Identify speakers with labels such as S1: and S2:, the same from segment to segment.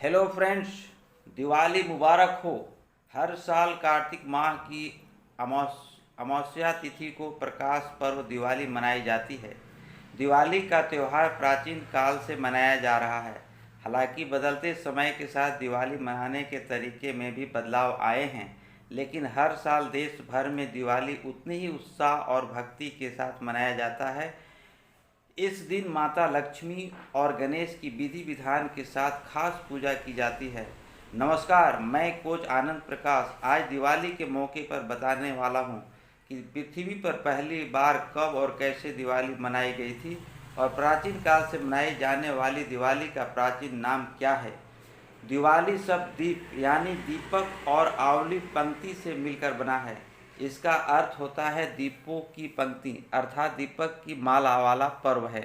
S1: Hello friends, Diwali मुबारक हो। हर साल कार्तिक माह की अमावस्या तिथि को प्रकाश पर्व दिवाली मनाई जाती है। दिवाली का त्यौहार प्राचीन काल से मनाया जा रहा है। हालांकि बदलते समय के साथ दिवाली मनाने के तरीके में भी बदलाव आए हैं, लेकिन हर साल देश भर में दिवाली उतनी ही उत्साह और भक्ति के साथ मनाया जाता है। इस दिन माता लक्ष्मी और गणेश की विधि विधान के साथ खास पूजा की जाती है। नमस्कार, मैं कोच आनंद प्रकाश आज दिवाली के मौके पर बताने वाला हूँ कि पृथ्वी पर पहली बार कब और कैसे दिवाली मनाई गई थी और प्राचीन काल से मनाई जाने वाली दिवाली का प्राचीन नाम क्या है। दिवाली शब्द दीप यानी दीपक और आवली पंक्ति से मिलकर बना है। इसका अर्थ होता है दीपों की पंक्ति, अर्थात दीपक की माला वाला पर्व है।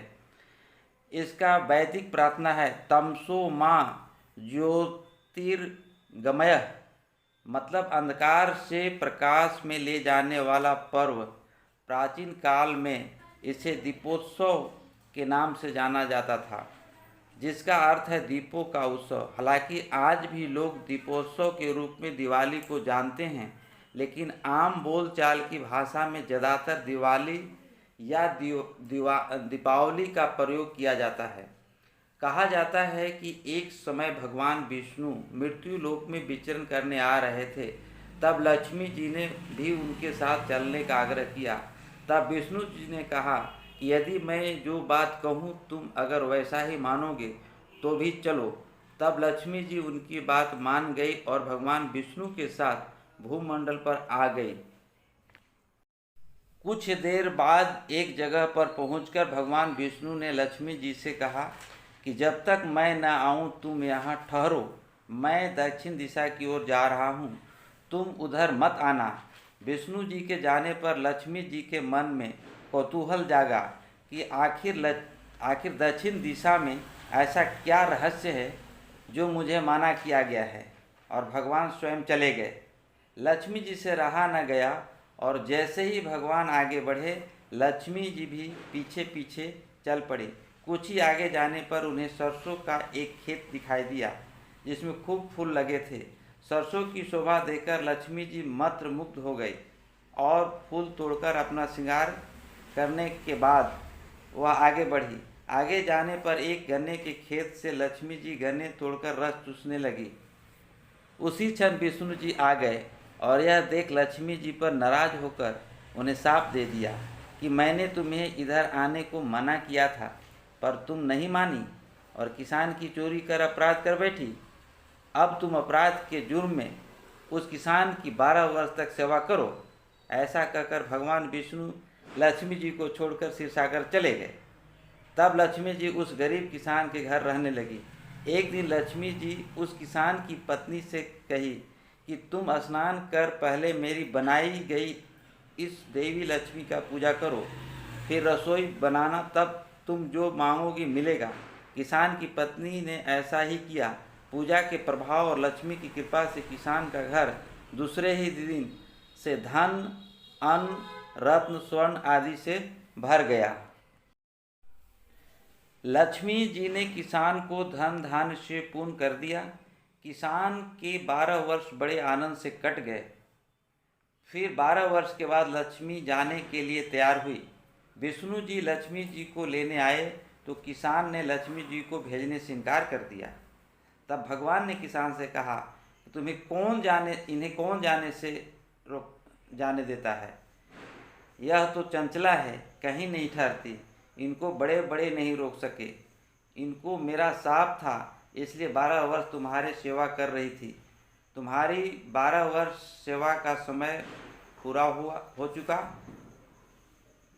S1: इसका वैदिक प्रार्थना है तमसो माँ ज्योतिर्गमय, मतलब अंधकार से प्रकाश में ले जाने वाला पर्व। प्राचीन काल में इसे दीपोत्सव के नाम से जाना जाता था, जिसका अर्थ है दीपों का उत्सव। हालांकि आज भी लोग दीपोत्सव के रूप में दिवाली को जानते हैं, लेकिन आम बोलचाल की भाषा में ज़्यादातर दिवाली या दीपावली का प्रयोग किया जाता है। कहा जाता है कि एक समय भगवान विष्णु मृत्यु लोक में विचरण करने आ रहे थे। तब लक्ष्मी जी ने भी उनके साथ चलने का आग्रह किया। तब विष्णु जी ने कहा कि यदि मैं जो बात कहूँ तुम अगर वैसा ही मानोगे तो भी चलो। तब लक्ष्मी जी उनकी बात मान गई और भगवान विष्णु के साथ भूमंडल पर आ गई। कुछ देर बाद एक जगह पर पहुंचकर भगवान विष्णु ने लक्ष्मी जी से कहा कि जब तक मैं न आऊं तुम यहाँ ठहरो। मैं दक्षिण दिशा की ओर जा रहा हूँ, तुम उधर मत आना। विष्णु जी के जाने पर लक्ष्मी जी के मन में कौतूहल जागा कि आखिर दक्षिण दिशा में ऐसा क्या रहस्य है जो मुझे मना किया गया है, और भगवान स्वयं चले गए। लक्ष्मी जी से रहा न गया और जैसे ही भगवान आगे बढ़े, लक्ष्मी जी भी पीछे पीछे चल पड़ी। कुछ ही आगे जाने पर उन्हें सरसों का एक खेत दिखाई दिया, जिसमें खूब फूल लगे थे। सरसों की शोभा देखकर लक्ष्मी जी मंत्रमुग्ध हो गई और फूल तोड़कर अपना श्रृंगार करने के बाद वह आगे बढ़ी। आगे जाने पर एक गन्ने के खेत से लक्ष्मी जी गन्ने तोड़कर रस चूसने लगी। उसी क्षण विष्णु जी आ गए और यह देख लक्ष्मी जी पर नाराज होकर उन्हें शाप दे दिया कि मैंने तुम्हें इधर आने को मना किया था, पर तुम नहीं मानी और किसान की चोरी कर अपराध कर बैठी। अब तुम अपराध के जुर्म में उस किसान की 12 वर्ष तक सेवा करो। ऐसा कहकर भगवान विष्णु लक्ष्मी जी को छोड़कर क्षीरसागर चले गए। तब लक्ष्मी जी उस गरीब किसान के घर रहने लगी। एक दिन लक्ष्मी जी उस किसान की पत्नी से कही कि तुम स्नान कर पहले मेरी बनाई गई इस देवी लक्ष्मी का पूजा करो, फिर रसोई बनाना, तब तुम जो मांगोगी मिलेगा। किसान की पत्नी ने ऐसा ही किया। पूजा के प्रभाव और लक्ष्मी की कृपा से किसान का घर दूसरे ही दिन से धन, अन्न, रत्न, स्वर्ण आदि से भर गया। लक्ष्मी जी ने किसान को धन धान्य से पूर्ण कर दिया। किसान के 12 वर्ष बड़े आनंद से कट गए। फिर 12 वर्ष के बाद लक्ष्मी जाने के लिए तैयार हुई। विष्णु जी लक्ष्मी जी को लेने आए तो किसान ने लक्ष्मी जी को भेजने से इनकार कर दिया। तब भगवान ने किसान से कहा, इन्हें कौन जाने देता है। यह तो चंचला है, कहीं नहीं ठहरती। इनको बड़े बड़े नहीं रोक सके। इनको मेरा शाप था, इसलिए 12 वर्ष तुम्हारे सेवा कर रही थी। तुम्हारी 12 वर्ष सेवा का समय पूरा हो चुका।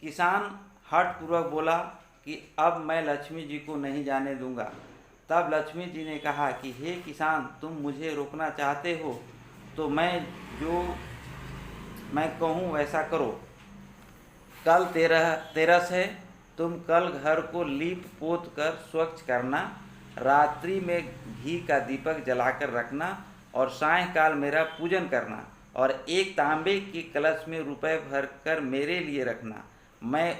S1: किसान हठपूर्वक बोला कि अब मैं लक्ष्मी जी को नहीं जाने दूंगा। तब लक्ष्मी जी ने कहा कि हे किसान, तुम मुझे रोकना चाहते हो तो जो मैं कहूँ वैसा करो। कल तेरस है, तुम कल घर को लीप पोत कर स्वच्छ करना, रात्रि में घी का दीपक जलाकर रखना और सायंकाल मेरा पूजन करना, और एक तांबे के कलश में रुपए भरकर मेरे लिए रखना। मैं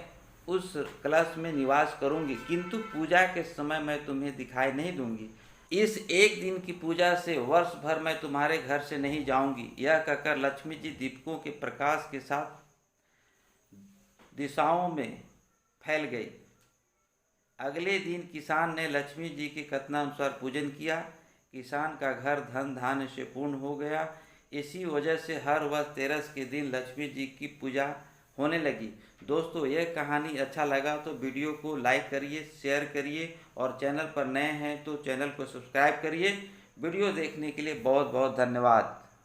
S1: उस कलश में निवास करूंगी, किंतु पूजा के समय मैं तुम्हें दिखाई नहीं दूंगी। इस एक दिन की पूजा से वर्ष भर मैं तुम्हारे घर से नहीं जाऊंगी। यह कहकर लक्ष्मी जी दीपकों के प्रकाश के साथ दिशाओं में फैल गई। अगले दिन किसान ने लक्ष्मी जी के कथनानुसार पूजन किया। किसान का घर धन धान्य से पूर्ण हो गया। इसी वजह से हर वर्ष तेरस के दिन लक्ष्मी जी की पूजा होने लगी। दोस्तों, यह कहानी अच्छा लगा तो वीडियो को लाइक करिए, शेयर करिए और चैनल पर नए हैं तो चैनल को सब्सक्राइब करिए। वीडियो देखने के लिए बहुत बहुत धन्यवाद।